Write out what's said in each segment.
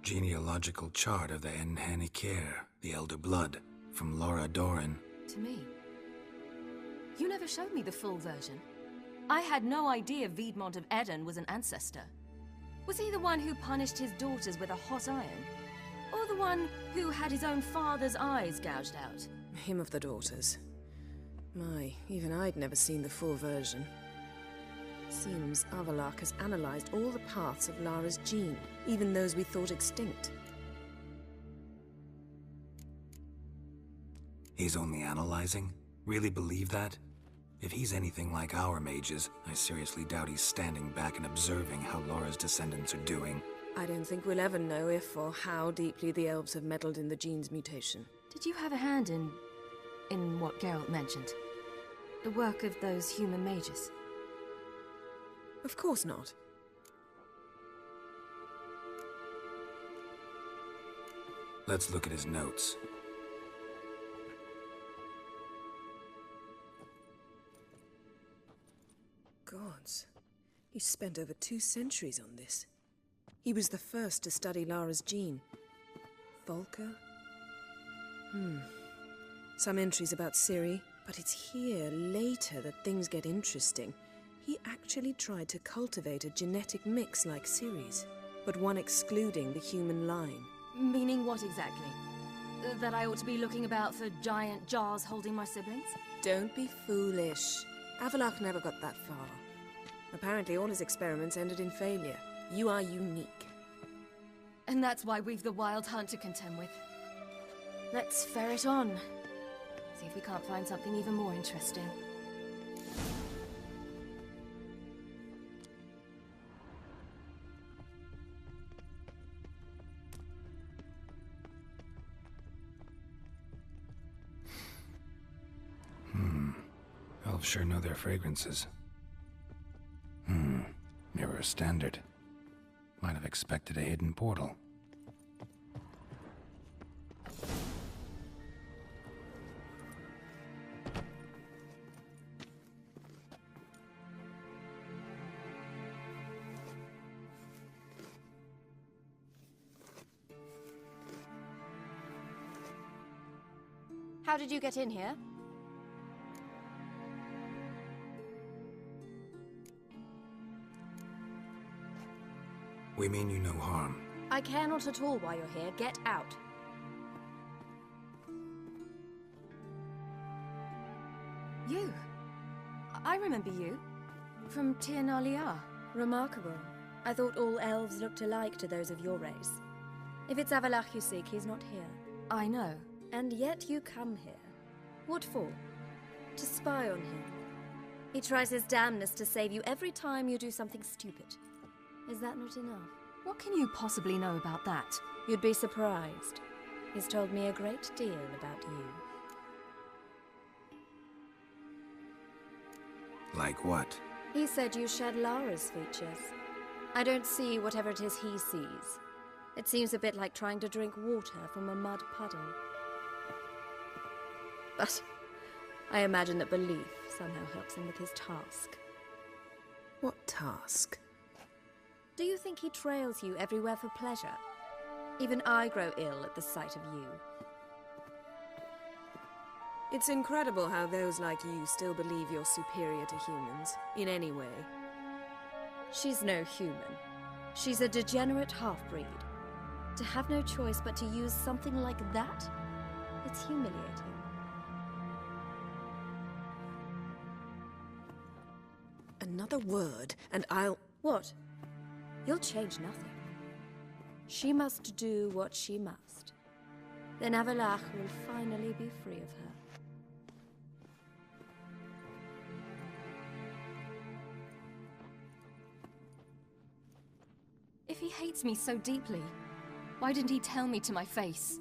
Genealogical chart of the Enhanikir, the Elder Blood, from Laura Doran. To me? You never showed me the full version. I had no idea Viedmont of Eden was an ancestor. Was he the one who punished his daughters with a hot iron? Or the one who had his own father's eyes gouged out? Him of the daughters. My, even I'd never seen the full version. Seems Avalok has analyzed all the parts of Lara's gene, even those we thought extinct. He's only analyzing? Really believe that? If he's anything like our mages, I seriously doubt he's standing back and observing how Laura's descendants are doing. I don't think we'll ever know if or how deeply the elves have meddled in the gene's mutation. Did you have a hand in what Geralt mentioned? The work of those human mages? Of course not. Let's look at his notes. Gods. He spent over 2 centuries on this. He was the first to study Lara's gene. Volker? Some entries about Ciri, but it's here, later, that things get interesting. He actually tried to cultivate a genetic mix like Ciri's, but one excluding the human line. Meaning what exactly? That I ought to be looking about for giant jars holding my siblings? Don't be foolish. Avalok never got that far. Apparently all his experiments ended in failure. You are unique. And that's why we've the Wild Hunt to contend with. Let's ferret on. See if we can't find something even more interesting. Elves sure know their fragrances. Mirror standard. Might have expected a hidden portal. How did you get in here? We mean you no harm. I care not at all why you're here. Get out. You? I remember you. From Tir Nalia. Remarkable. I thought all elves looked alike to those of your race. If it's Avalach you seek, he's not here. I know. And yet you come here. What for? To spy on him. He tries his damnedest to save you every time you do something stupid. Is that not enough? What can you possibly know about that? You'd be surprised. He's told me a great deal about you. Like what? He said you shared Lara's features. I don't see whatever it is he sees. It seems a bit like trying to drink water from a mud puddle. But I imagine that belief somehow helps him with his task. What task? Do you think he trails you everywhere for pleasure? Even I grow ill at the sight of you. It's incredible how those like you still believe you're superior to humans, in any way. She's no human. She's a degenerate half-breed. To have no choice but to use something like that, it's humiliating. Another word, and I'll... What? You'll change nothing. She must do what she must. Then Avalach will finally be free of her. If he hates me so deeply, why didn't he tell me to my face?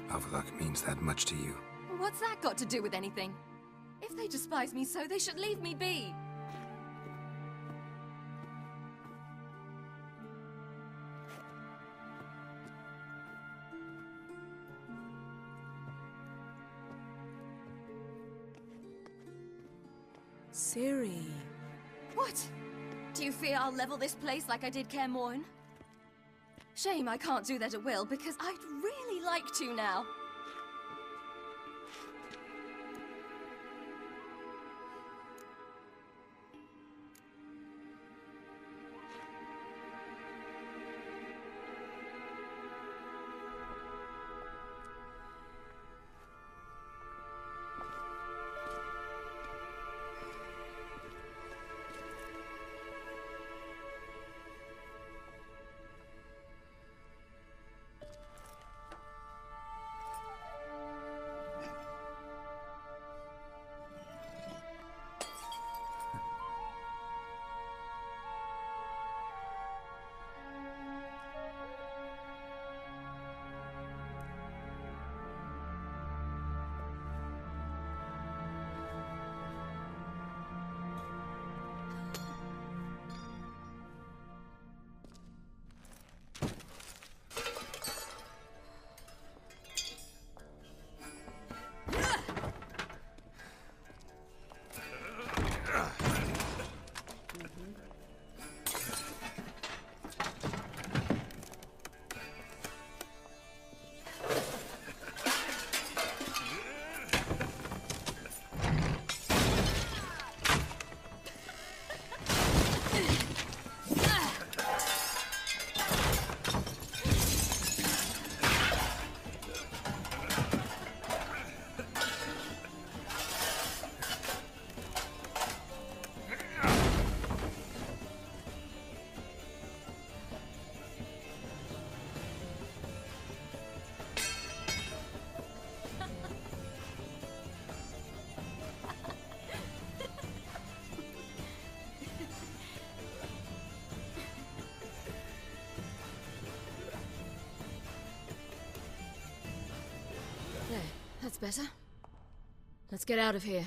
Avalok means that much to you. What's that got to do with anything? If they despise me so, they should leave me be. Ciri. What? Do you fear I'll level this place like I did Kaer Morhen? Shame I can't do that at will, because I'd really like to now. There, that's better. Let's get out of here.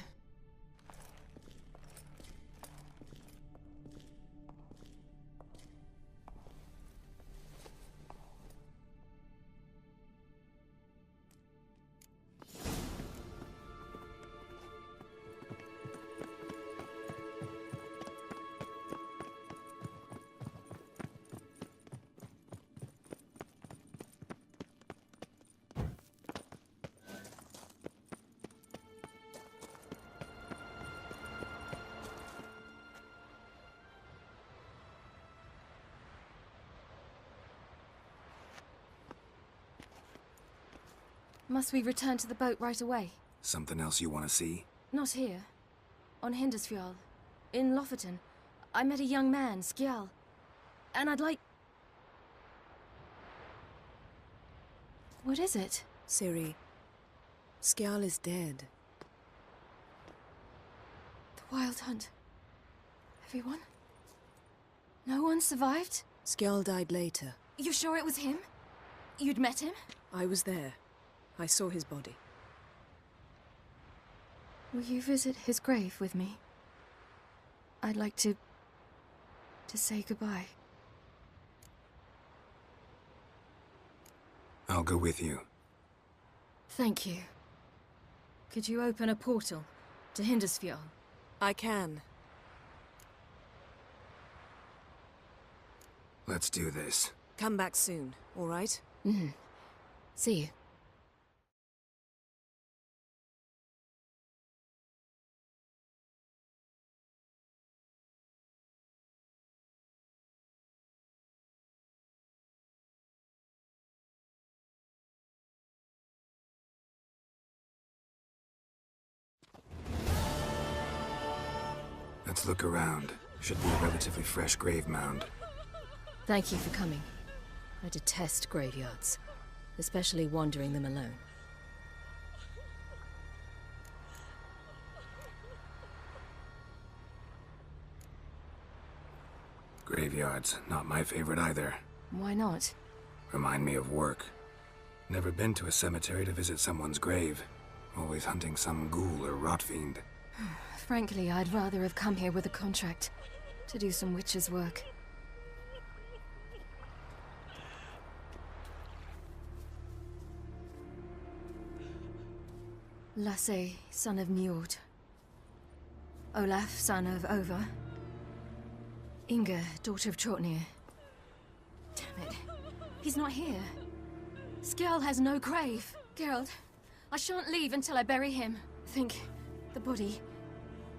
Must we return to the boat right away? Something else you want to see? Not here. On Hindisfjall. In Lofoten. I met a young man, Skjal. And I'd like... What is it? Ciri. Skjal is dead. The Wild Hunt. Everyone? No one survived? Skjal died later. You sure it was him? You'd met him? I was there. I saw his body. Will you visit his grave with me? I'd like to say goodbye. I'll go with you. Thank you. Could you open a portal to Hindisfjall? I can. Let's do this. Come back soon, all right? Mm-hmm. See you. Let's look around. Should be a relatively fresh grave mound. Thank you for coming. I detest graveyards, especially wandering them alone. Graveyards, not my favorite either. Why not? Remind me of work. Never been to a cemetery to visit someone's grave. Always hunting some ghoul or rot fiend. Frankly, I'd rather have come here with a contract to do some witch's work. Lasse, son of Njord. Olaf, son of Over. Inga, daughter of Trotnir. Damn it. He's not here. Skjall has no grave. Geralt, I shan't leave until I bury him. Think, the body.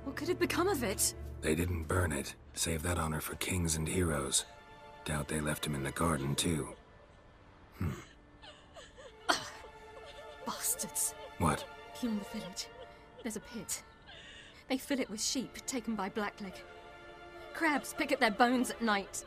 What could have become of it? They didn't burn it. Save that honor for kings and heroes. Doubt they left him in the garden, too. Bastards. What? Beyond the village, there's a pit. They fill it with sheep taken by Blackleg. Crabs pick at their bones at night.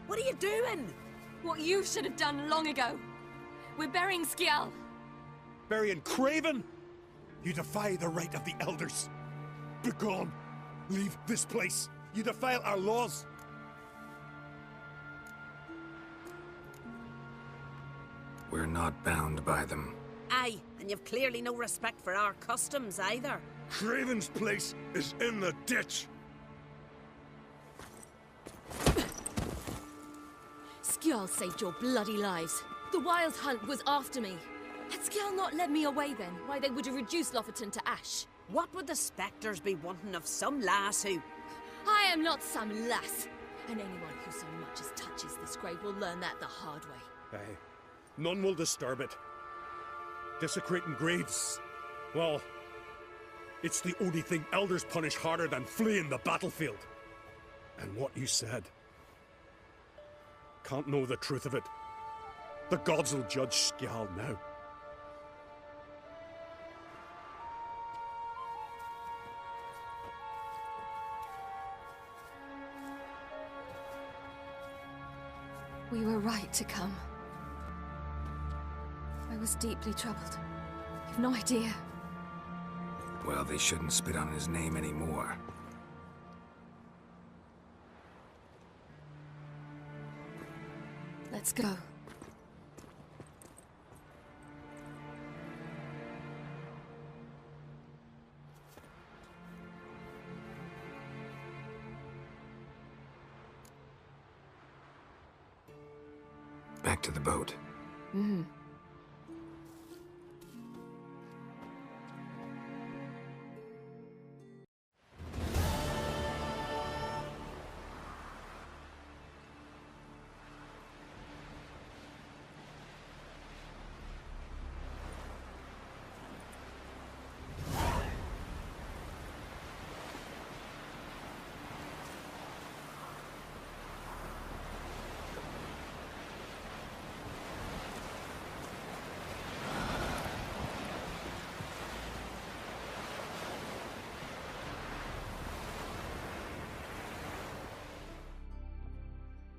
What are you doing? What you should have done long ago. We're burying Skjall. Burying Craven? You defy the right of the elders. Begone. Leave this place. You defile our laws. We're not bound by them. Aye, and you've clearly no respect for our customs either. Craven's place is in the ditch. Skjall saved your bloody lives. The Wild Hunt was after me. Had Skjall not led me away then, why they would have reduced Lofoten to ash. What would the spectres be wanting of some lass who... I am not some lass. And anyone who so much as touches this grave will learn that the hard way. Aye. None will disturb it. Desecrating graves, well, it's the only thing elders punish harder than fleeing the battlefield. And what you said. Can't know the truth of it. The gods will judge Skjall now. We were right to come. I was deeply troubled. You've no idea. Well, they shouldn't spit on his name anymore. Let's go. Back to the boat. Mm-hmm.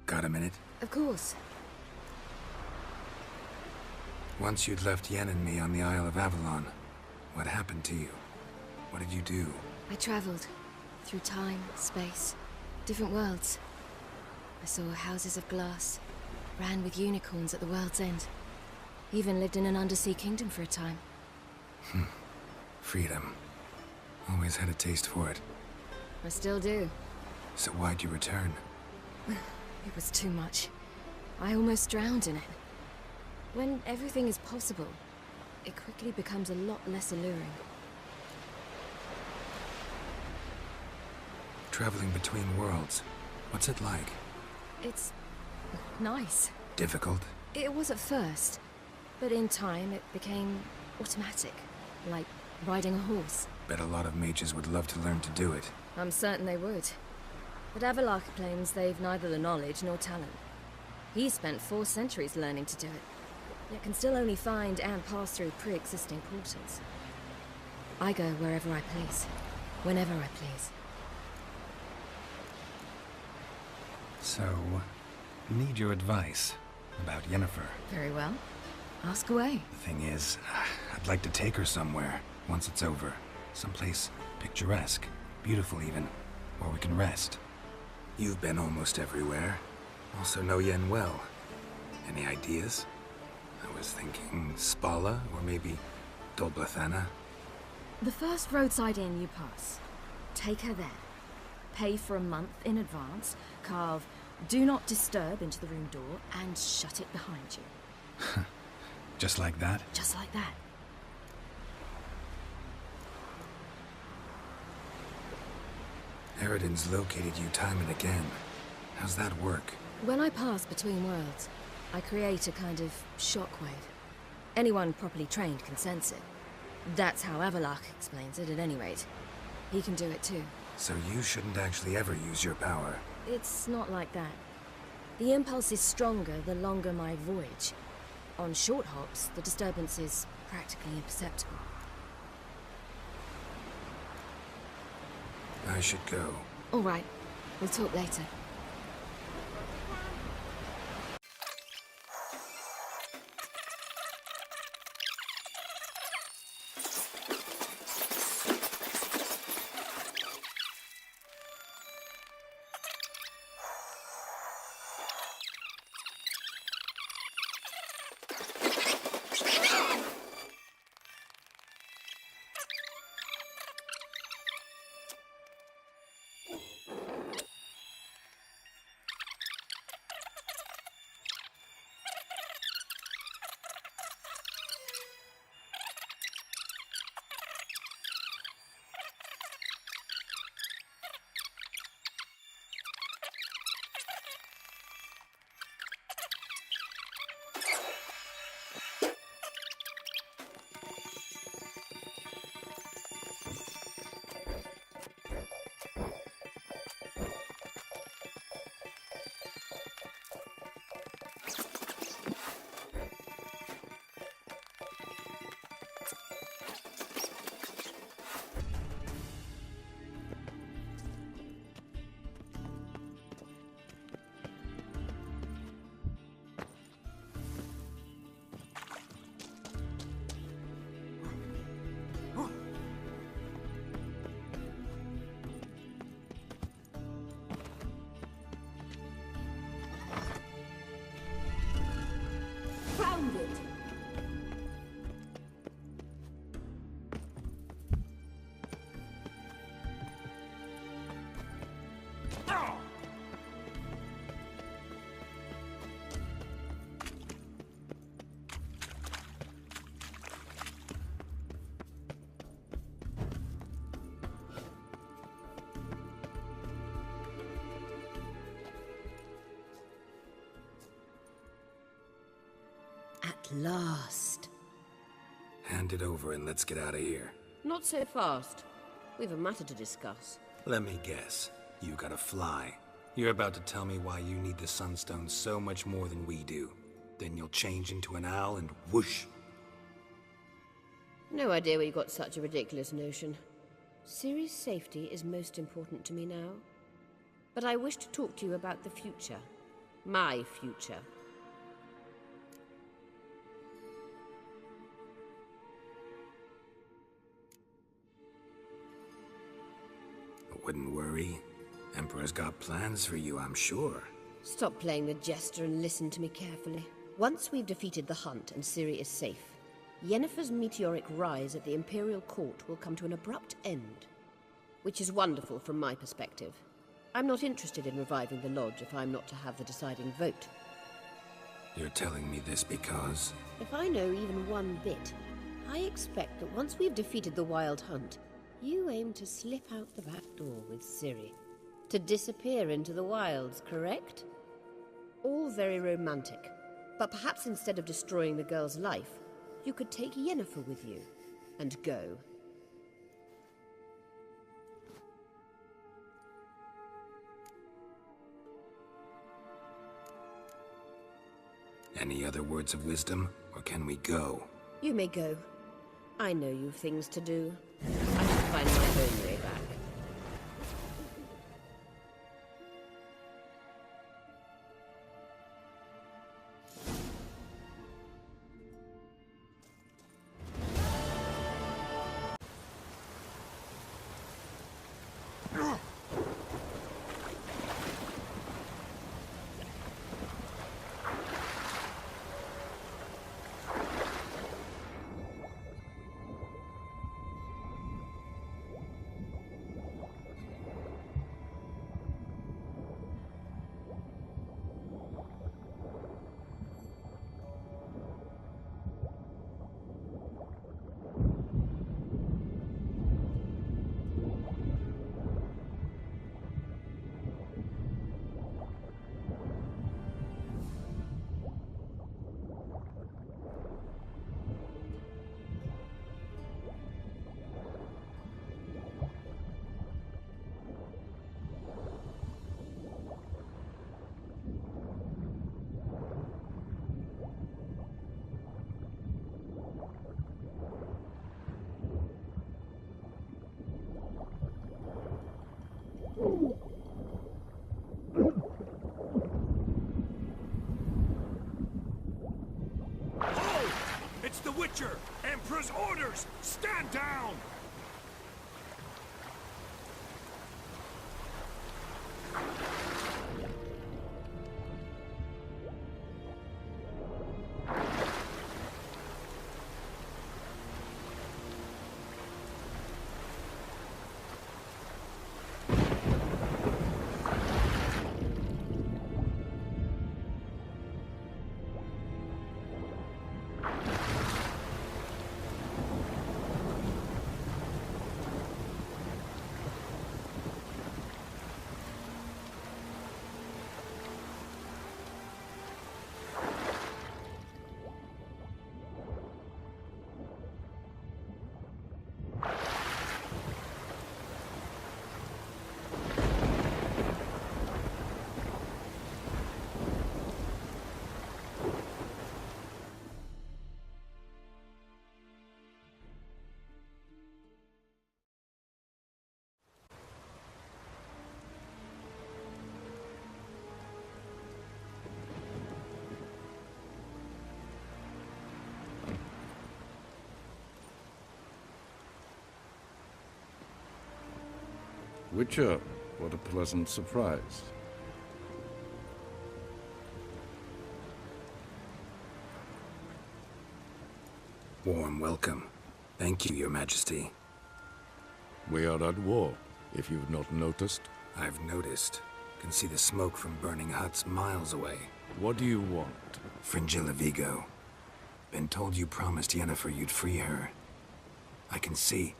Got a minute? Of course. Once you'd left Yen and me on the Isle of Avalon, what happened to you? What did you do? I traveled. Through time, space, different worlds. I saw houses of glass, ran with unicorns at the world's end. Even lived in an undersea kingdom for a time. Freedom. Always had a taste for it. I still do. So why'd you return? It was too much. I almost drowned in it. When everything is possible, it quickly becomes a lot less alluring. Traveling between worlds. What's it like? It's nice. Difficult? It was at first, but in time it became automatic, like riding a horse. Bet a lot of mages would love to learn to do it. I'm certain they would. But Avalok claims they've neither the knowledge nor talent. He spent 4 centuries learning to do it, yet can still only find and pass through pre-existing portals. I go wherever I please, whenever I please. So, need your advice about Yennefer. Very well. Ask away. The thing is, I'd like to take her somewhere, once it's over. Someplace picturesque, beautiful even, where we can rest. You've been almost everywhere. Also know Yen well. Any ideas? I was thinking Spala, or maybe Dolblathana. The first roadside inn you pass. Take her there. Pay for a month in advance, carve "Do Not Disturb" into the room door, and shut it behind you. Just like that? Just like that. Eridan's located you time and again. How's that work? When I pass between worlds, I create a kind of shockwave. Anyone properly trained can sense it. That's how Avalok explains it, at any rate. He can do it too. So you shouldn't actually ever use your power. It's not like that. The impulse is stronger the longer my voyage. On short hops, the disturbance is practically imperceptible. I should go. All right. We'll talk later. Found it! At last. Hand it over and let's get out of here. Not so fast. We've a matter to discuss. Let me guess. You gotta fly. You're about to tell me why you need the Sunstone so much more than we do. Then you'll change into an owl and whoosh. No idea where you got such a ridiculous notion. Ciri's safety is most important to me now. But I wish to talk to you about the future. My future. Wouldn't worry. Emperor's got plans for you, I'm sure. Stop playing the jester and listen to me carefully. Once we've defeated the hunt and Ciri is safe, Yennefer's meteoric rise at the Imperial Court will come to an abrupt end. Which is wonderful from my perspective. I'm not interested in reviving the Lodge if I'm not to have the deciding vote. You're telling me this because... If I know even one bit, I expect that once we've defeated the Wild Hunt, you aim to slip out the back door with Ciri. To disappear into the wilds, correct? All very romantic. But perhaps instead of destroying the girl's life, you could take Yennefer with you, and go. Any other words of wisdom, or can we go? You may go. I know you've things to do. I should find my own way back. It's the Witcher! Emperor's orders! Stand down! Witcher, what a pleasant surprise. Warm welcome. Thank you, Your Majesty. We are at war, if you've not noticed. I've noticed. Can see the smoke from burning huts miles away. What do you want? Fringilla Vigo. Been told you promised Yennefer you'd free her. I can see.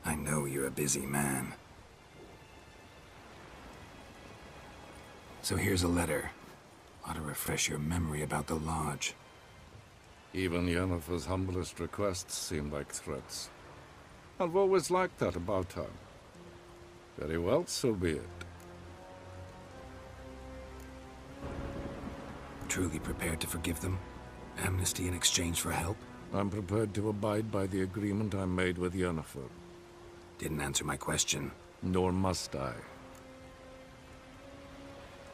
I know you're a busy man. So here's a letter. Ought to refresh your memory about the Lodge. Even Yennefer's humblest requests seem like threats. I've always liked that about her. Very well, so be it. Truly prepared to forgive them? Amnesty in exchange for help? I'm prepared to abide by the agreement I made with Yennefer. Didn't answer my question. Nor must I.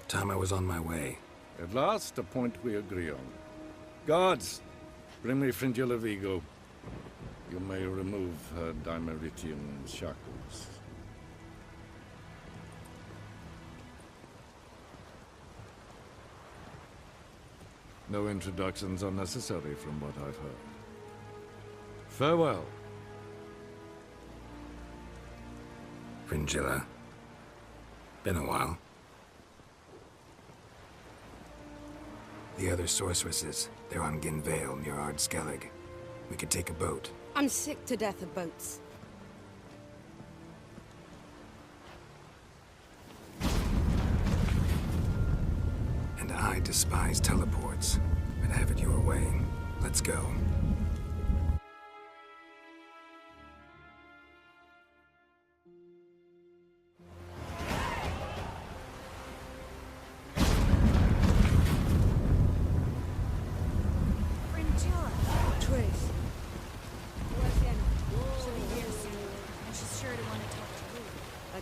Time I was on my way. At last, a point we agree on. Guards, bring me Fringilla Vigo. You may remove her Dimeritian shackles. No introductions are necessary from what I've heard. Farewell. Fringilla. Been a while. The other sorceresses, they're on Ginvale near Ard-Skellig. We could take a boat. I'm sick to death of boats. And I despise teleports. But have it your way. Let's go.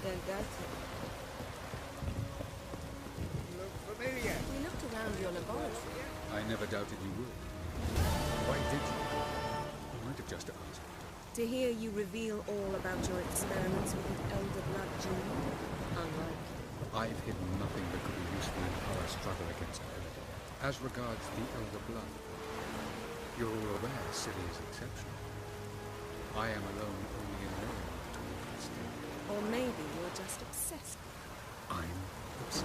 don't doubt it. Look familiar. We looked around your laboratory. I never doubted you would. Why did you? You might have just asked. To hear you reveal all about your experiments with the Elder Blood gene. Unlikely. I've hidden nothing that could be useful in our struggle against Eric. As regards the Elder Blood, you're all aware Ciri is exceptional. I am alone only in knowing to an extent. Or maybe you're just obsessed. I'm obsessed.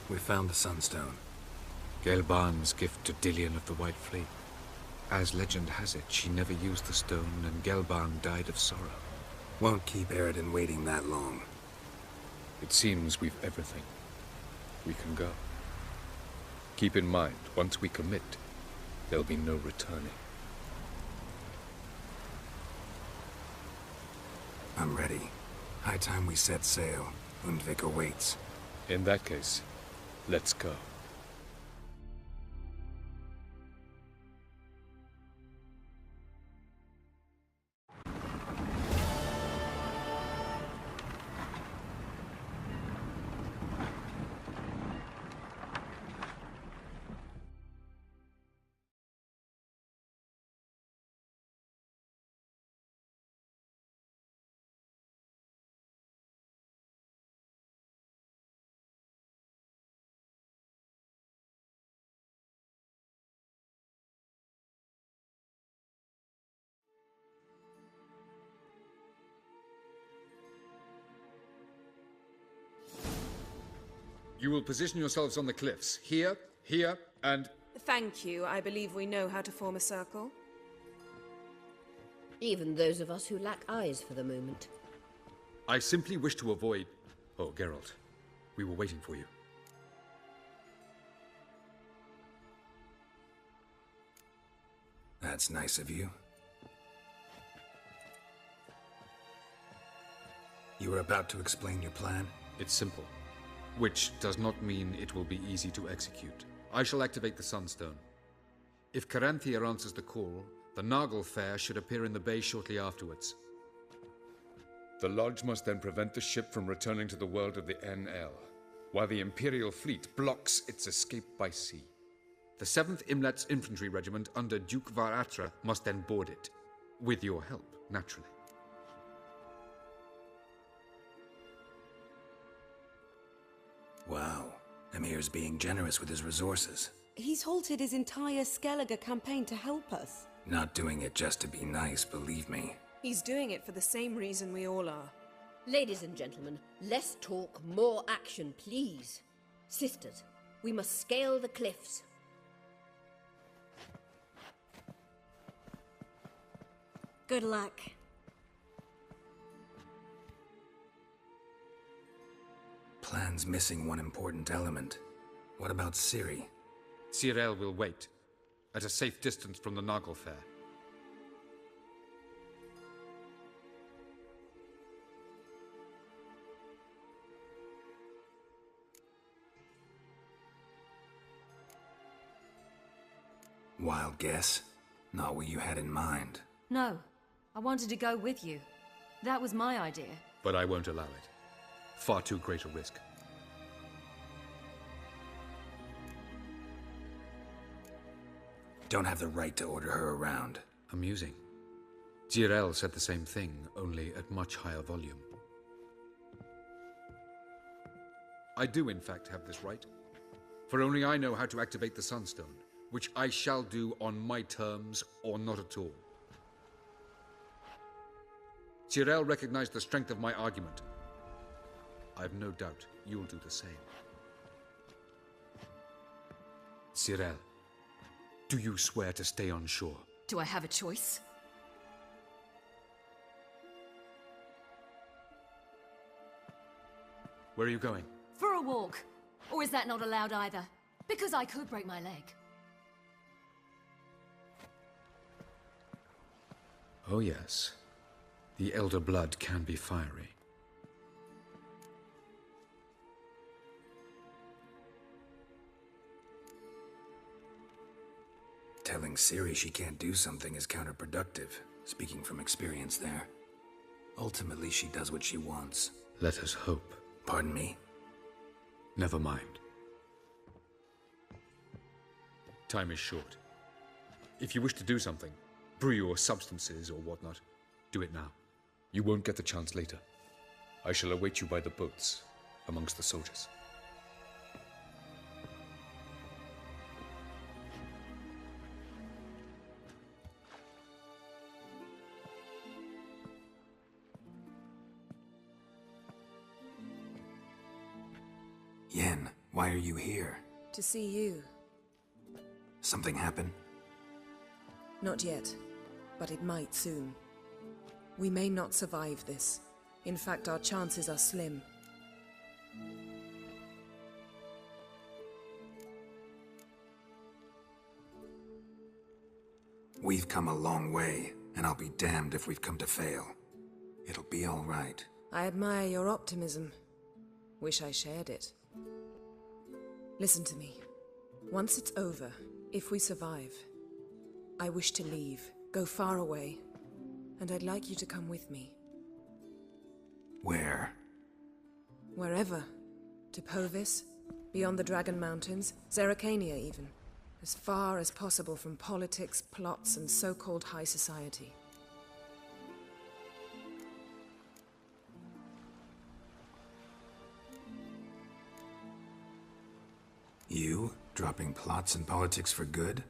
We found the Sunstone. Gelban's gift to Dillion of the White Fleet. As legend has it, she never used the stone, and Gelban died of sorrow. Won't keep Eridan waiting that long. It seems we've everything. We can go. Keep in mind, once we commit, there'll be no returning. I'm ready. High time we set sail. Undvik awaits. In that case, let's go. You will position yourselves on the cliffs. Here, here, and... Thank you. I believe we know how to form a circle. Even those of us who lack eyes for the moment. I simply wish to avoid... Oh, Geralt. We were waiting for you. That's nice of you. You were about to explain your plan? It's simple. Which does not mean it will be easy to execute. I shall activate the Sunstone. If Caranthia answers the call, the Naglfar should appear in the bay shortly afterwards. The Lodge must then prevent the ship from returning to the world of the NL, while the Imperial fleet blocks its escape by sea. The 7th Imlet's Infantry Regiment under Duke Varatra must then board it. With your help, naturally. Wow. Emir's being generous with his resources. He's halted his entire Skellige campaign to help us. Not doing it just to be nice, believe me. He's doing it for the same reason we all are. Ladies and gentlemen, less talk, more action, please. Sisters, we must scale the cliffs. Good luck. Plan's missing one important element. What about Ciri? Cyril will wait, at a safe distance from the Naglfar. Wild guess? Not what you had in mind. No, I wanted to go with you. That was my idea. But I won't allow it. Far too great a risk. Don't have the right to order her around. Amusing. Jirel said the same thing, only at much higher volume. I do, in fact, have this right. For only I know how to activate the Sunstone, which I shall do on my terms or not at all. Jirel recognized the strength of my argument. I've no doubt you'll do the same. Cyril, do you swear to stay on shore? Do I have a choice? Where are you going? For a walk. Or is that not allowed either? Because I could break my leg. Oh yes. The Elder Blood can be fiery. Telling Ciri she can't do something is counterproductive, speaking from experience there. Ultimately, she does what she wants. Let us hope. Pardon me? Never mind. Time is short. If you wish to do something, brew your substances or whatnot, do it now. You won't get the chance later. I shall await you by the boats, amongst the soldiers. Yen, why are you here? To see you. Something happen? Not yet, but it might soon. We may not survive this. In fact, our chances are slim. We've come a long way, and I'll be damned if we've come to fail. It'll be all right. I admire your optimism. Wish I shared it. Listen to me. Once it's over, if we survive, I wish to leave, go far away, and I'd like you to come with me. Where? Wherever. To Povis, beyond the Dragon Mountains, Zeracania even. As far as possible from politics, plots, and so-called high society. You? Dropping plots and politics for good?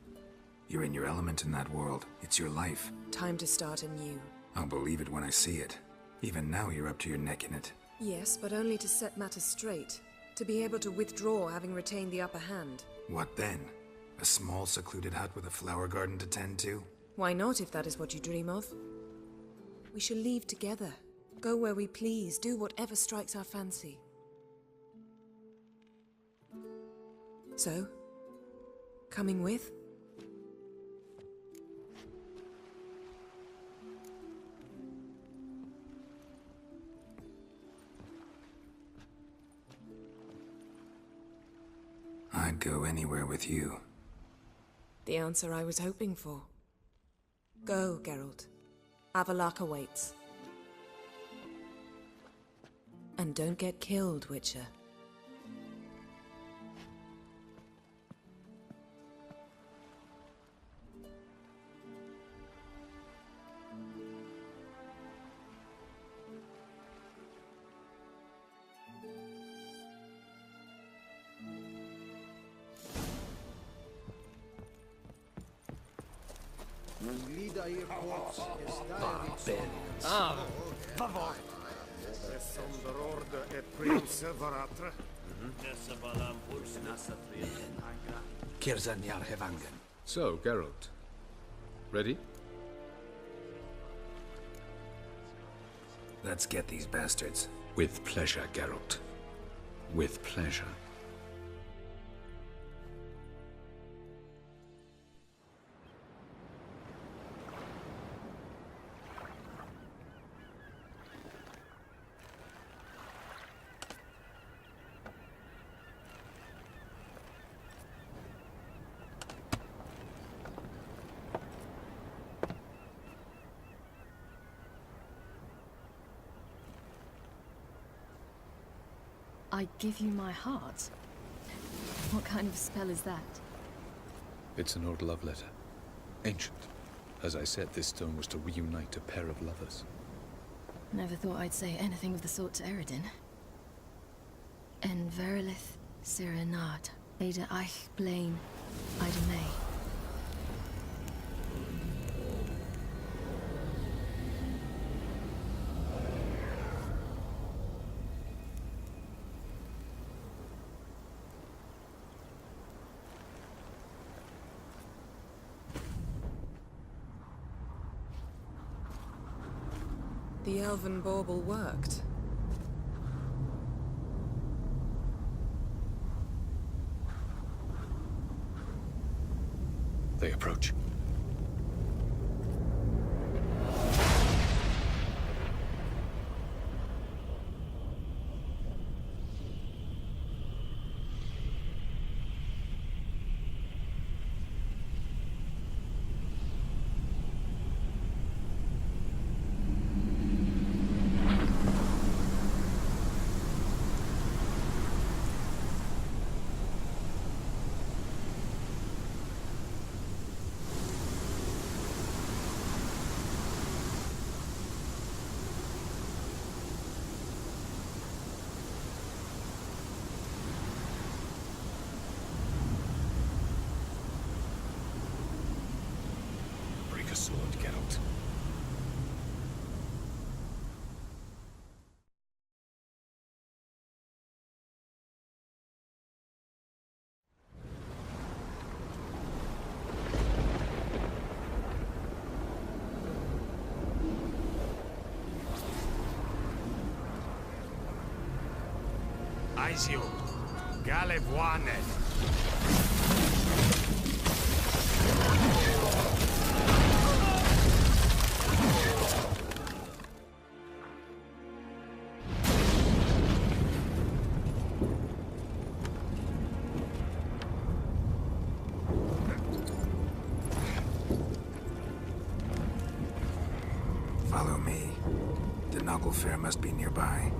You're in your element in that world. It's your life. Time to start anew. I'll believe it when I see it. Even now you're up to your neck in it. Yes, but only to set matters straight. To be able to withdraw having retained the upper hand. What then? A small secluded hut with a flower garden to tend to? Why not, if that is what you dream of? We shall leave together. Go where we please, do whatever strikes our fancy. So, coming with? I'd go anywhere with you. The answer I was hoping for. Go, Geralt. Avalak awaits. And don't get killed, Witcher. So, Geralt. Ready? Let's get these bastards. With pleasure, Geralt. With pleasure. I give you my heart? What kind of spell is that? It's an old love letter. Ancient. As I said, this stone was to reunite a pair of lovers. Never thought I'd say anything of the sort to Eredin. En verilith Sirenad, Ada Eich Blaine, Ida May. The elven bauble worked. They approach. sword, Geralt. Aizio, Galevoanen. Follow me. The Noggle Fair must be nearby.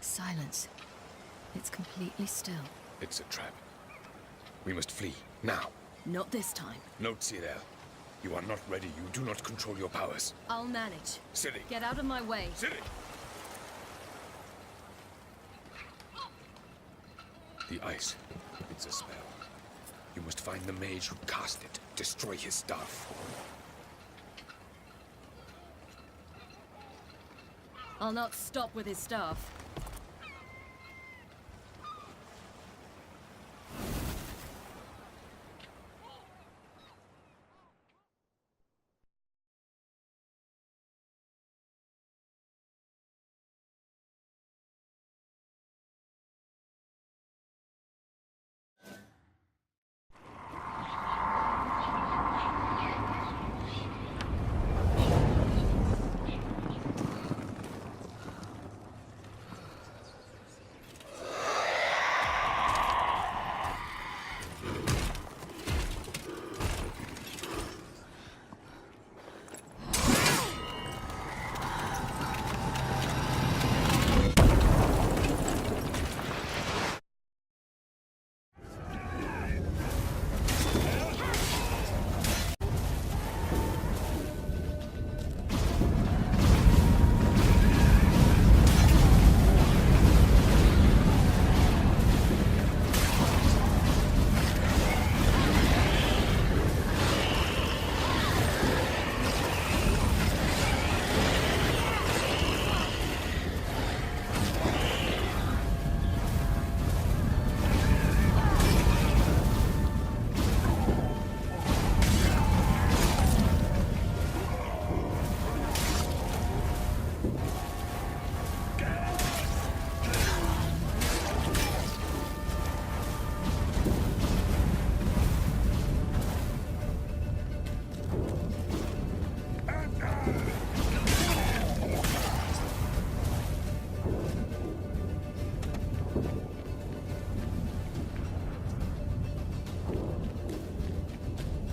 Silence. It's completely still. It's a trap. We must flee, now. Not this time. Note, Cyril. You are not ready. You do not control your powers. I'll manage. Ciri! Get out of my way. Ciri! The ice. It's a spell. You must find the mage who cast it. Destroy his staff. I'll not stop with his staff.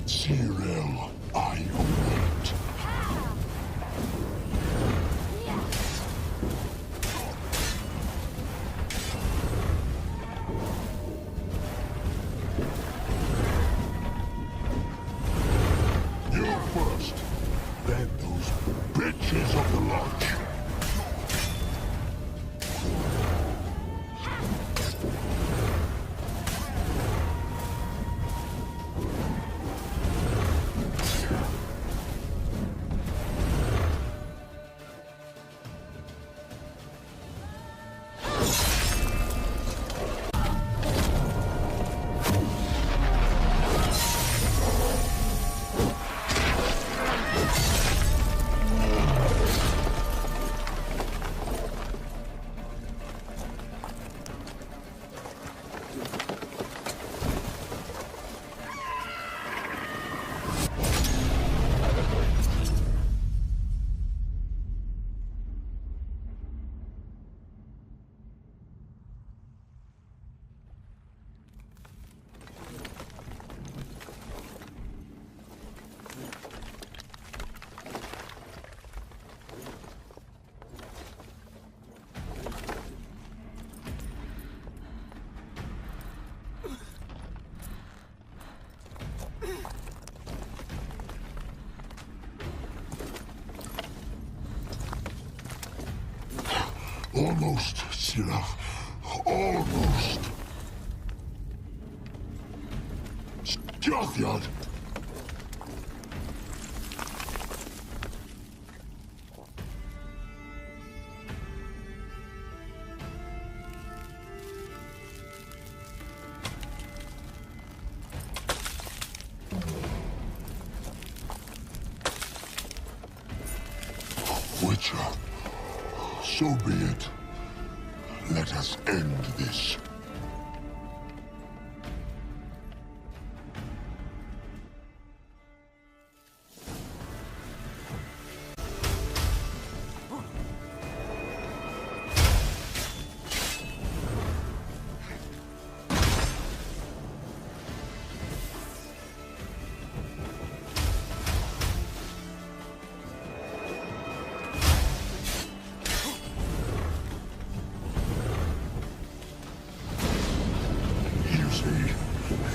Cyril, I wait. You first, then those bitches of the lodge. Almost, Sirach. Almost. Jothyard. Witcher, so be it. Let us end this.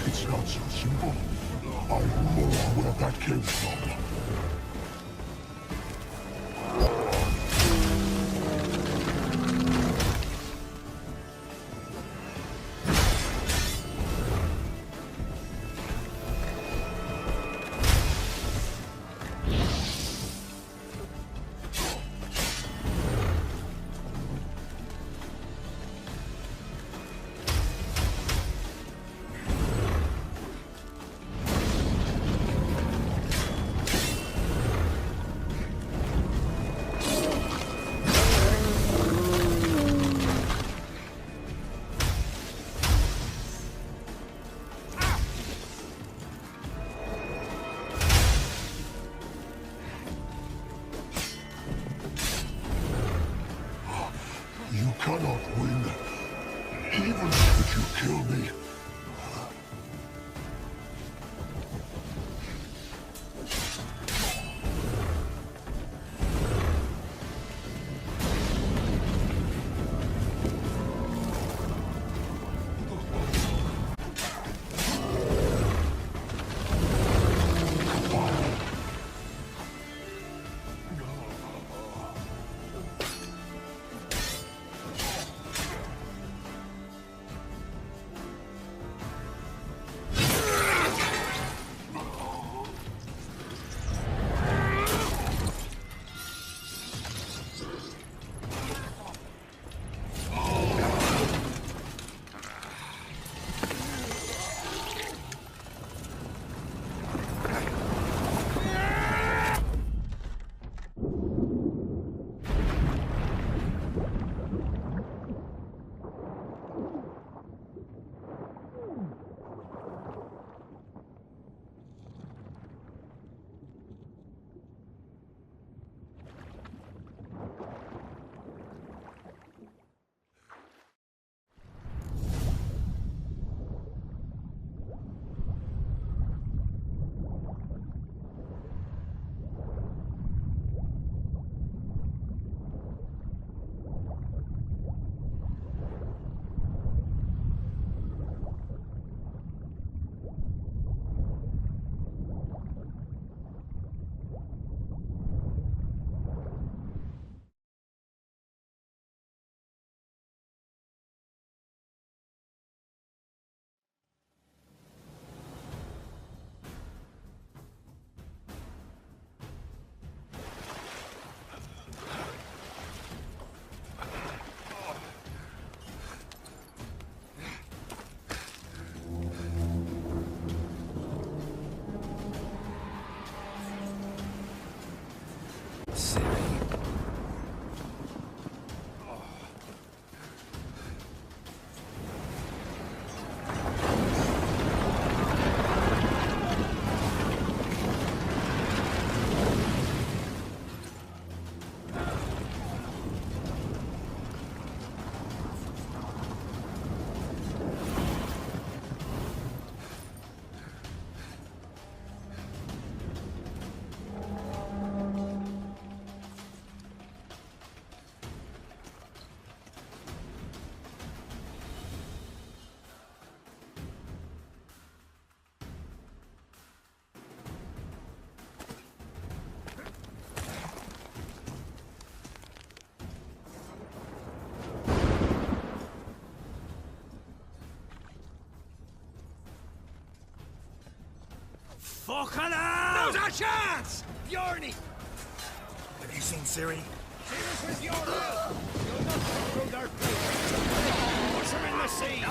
It's not so simple. I know where that came from. Fucking hell! There's a chance! Bjarni! Have you seen Ciri? Serious with your help! You'll not come through their place! Push him in the sea!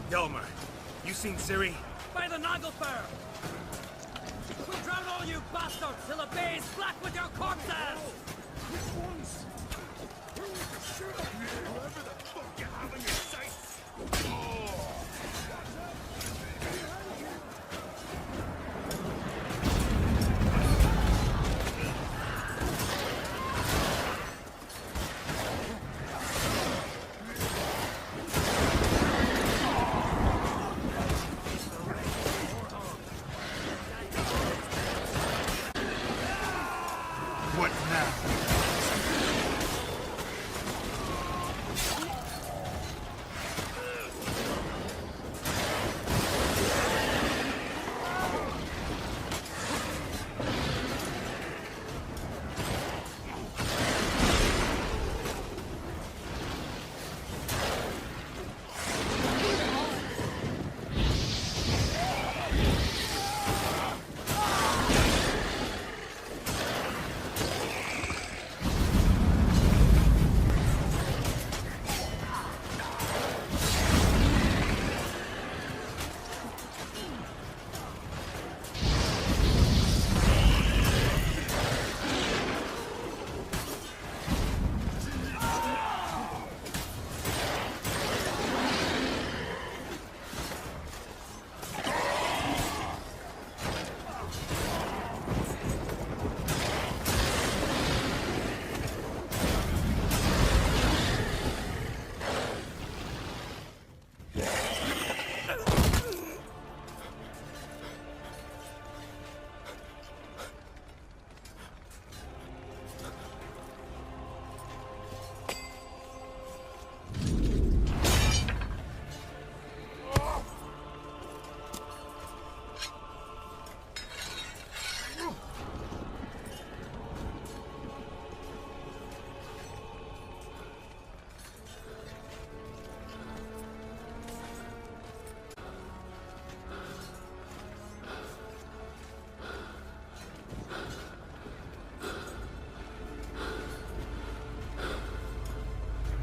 Delmar, you seen Ciri? By the Nagelfar! We'll drown all you bastards till the bay is black with your corpses! Which ones? Whoever the fuck you have in your sights! What now?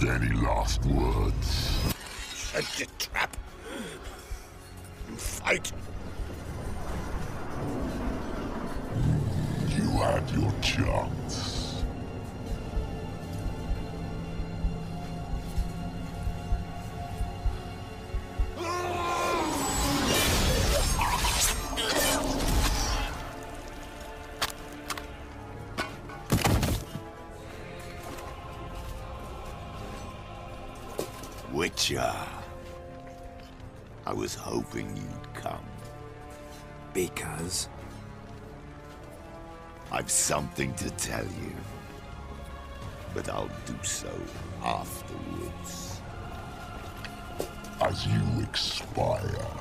Any last words? Set your trap. And fight. You had your chance. Witcher. I was hoping you'd come. Because? I've something to tell you. but I'll do so afterwards. As you expire.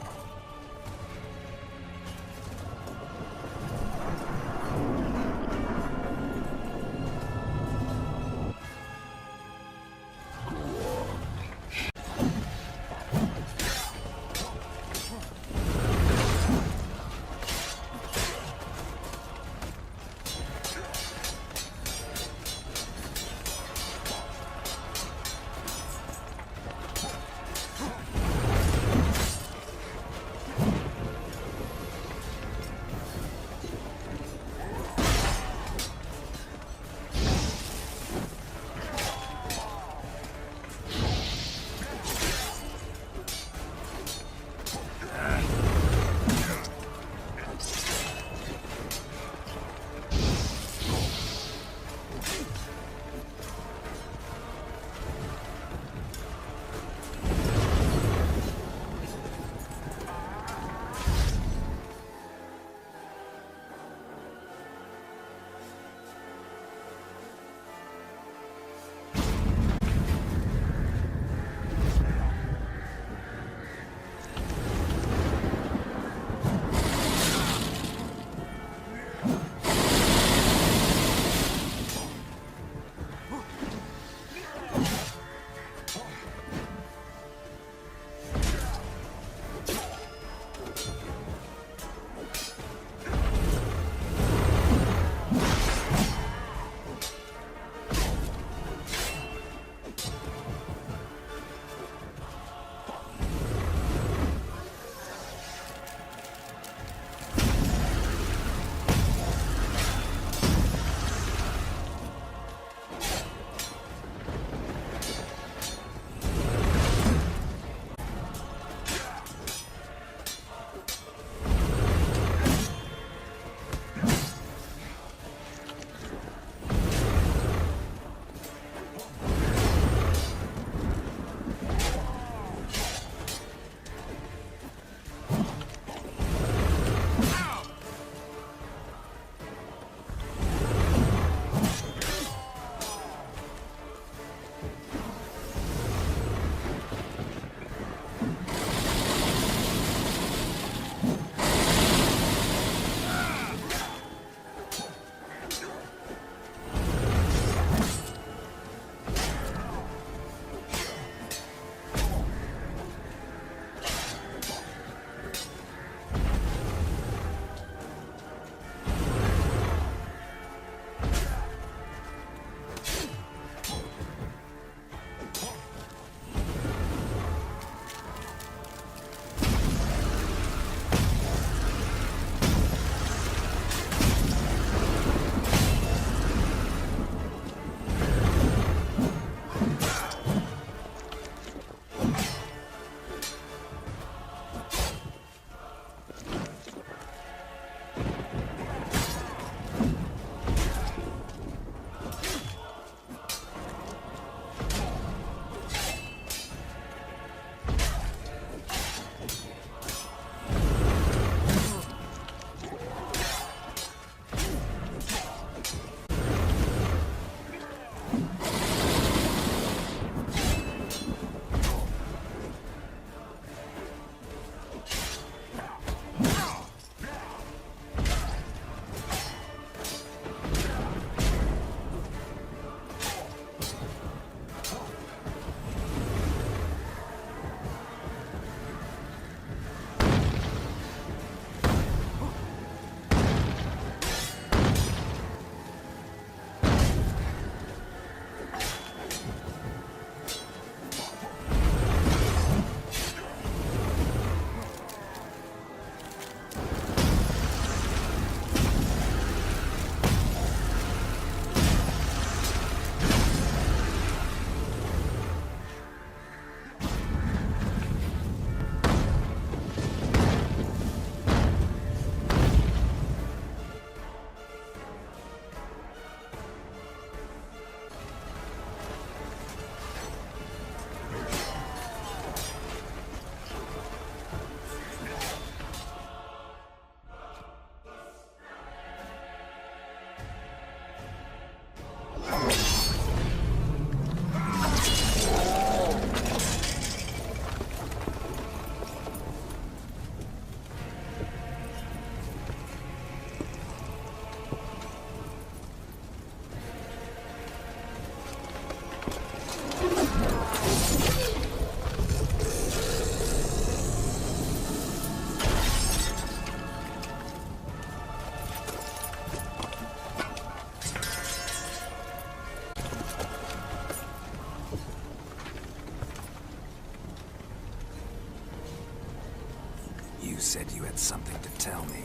said you had something to tell me.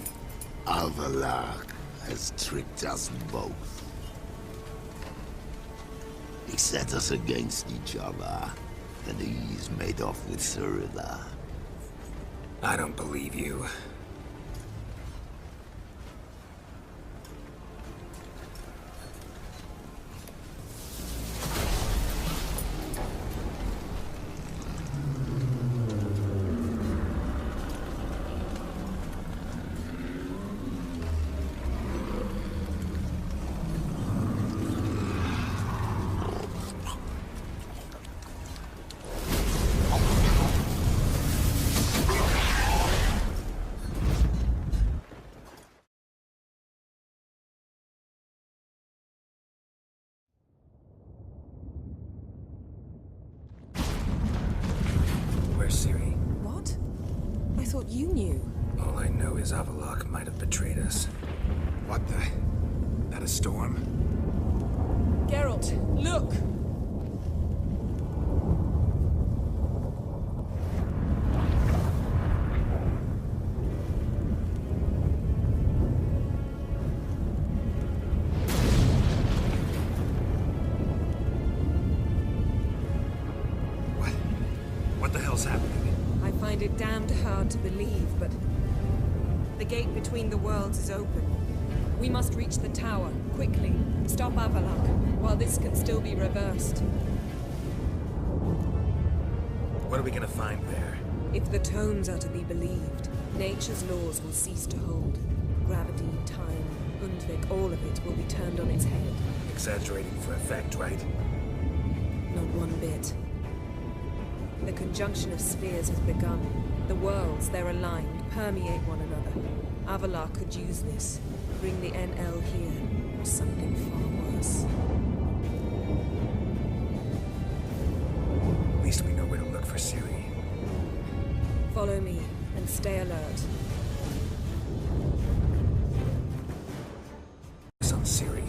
Avalak has tricked us both. He set us against each other, and he's made off with Surila. I don't believe you. Where's Ciri? What? I thought you knew. All I know is Avalok might have betrayed us. What the? That a storm? Geralt, look! What the hell's happening? I find it damned hard to believe, but the gate between the worlds is open. We must reach the tower, quickly. Stop Avalok, while this can still be reversed. What are we gonna find there? If the tomes are to be believed, nature's laws will cease to hold. Gravity, time, Undvik, all of it will be turned on its head. Exaggerating for effect, right? Not one bit. The conjunction of spheres has begun. The worlds, they're aligned, permeate one another. Avalok could use this, bring the NL here, or something far worse. At least we know where to look for Ciri. Follow me, and stay alert. It's on Ciri.